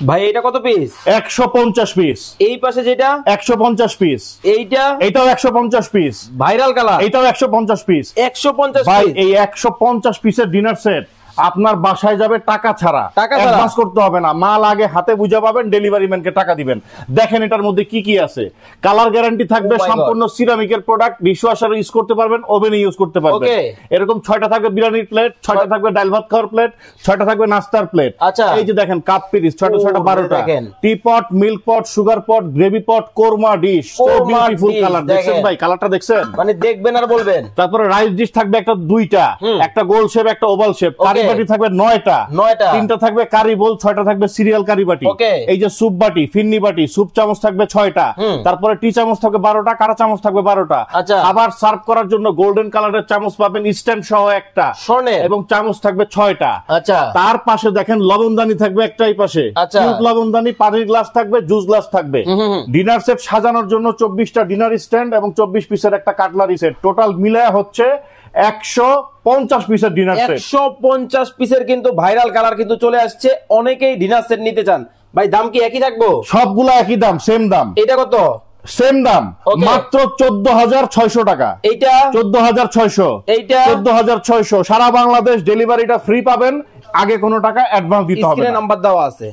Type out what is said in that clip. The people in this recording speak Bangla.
ভাই এটা কত পিস? 150 পিস। এই পাশে যেটা 150 পিস। এটাও 150 পিস। ভাইরাল কালার, এটাও 150 পিস। 150 ভাই পিস। এই 150 পিসের ডিনার সেট আপনার বাসায় যাবে টাকা ছাড়া, অ্যাডভান্স করতে হবে না, মাল আগে হাতে বুঝে পাবেন, ডেলিভারি ম্যানকে টাকা দিবেন। দেখেন এটার মধ্যে কি কি আছে। কালার গ্যারান্টি থাকবে, সম্পূর্ণ সিরামিকের প্রোডাক্ট, ডিশওয়াশার ইউজ করতে পারবেন, ওভেনে ইউজ করতে পারবেন। এরকম 6টা থাকবে বিরিয়ানির প্লেট, 6টা থাকবে ডাল ভাত খাওয়ার প্লেট, 6টা থাকবে নাস্তার প্লেট। আচ্ছা এই যে দেখেন কাপ পিরিস 6টা 6টা 12টা, tea pot, milk pot, sugar pot, gravy pot, korma dish. So beautiful colour. দেখছেন ভাই কালারটা দেখছেন, মানে দেখবেন আর বলবেন। তারপরে রাইস ডিশ থাকবে একটা 2টা, একটা গোল শেপ একটা ওভাল শেপ। কারি বাটি থাকবে 9টা, 3টা থাকবে কারি বোল, 6টা থাকবে সিরিয়াল কারি বাটি। এই যে স্যুপ বাটি, ফিন্নি বাটি, স্যুপ চামচ থাকবে 6টা, তারপরে টি চামচ থাকবে 12টা, কাঁটা চামচ থাকবে 12টা। আবার সার্ভ করার জন্য গোল্ডেন কালারের চামচ পাবেন স্ট্যান্ড সহ একটা, এবং চামচ থাকবে 6টা। তার পাশে দেখেন লবণদানি থাকবে একটাই পাশে, কিউট লবণদানি, পানির গ্লাস থাকবে, জুস গ্লাস থাকবে। ডিনার সেট সাজানোর জন্য 24টা ডিনার স্ট্যান্ড এবং 24 পিসের একটা কাটলারি সেট, টোটাল মিলায় হচ্ছে 150 পিসের ডিনার সেট। 150 পিসের কিন্তু ভাইরাল কালার কিন্তু চলে আসছে। অনেকেই ডিনার সেট নিতে চান। ভাই দাম কি একই থাকবো? সবগুলা একই দাম, সেম দাম। এটা কত? সেম দাম, মাত্র 14,600 টাকা। এইটা 14,600, এইটা 14,600। সারা বাংলাদেশ ডেলিভারিটা ফ্রি পাবেন, আগে কোনো টাকা অ্যাডভান্স দিতে হবে না। স্ক্রিনে নাম্বার দেওয়া আছে।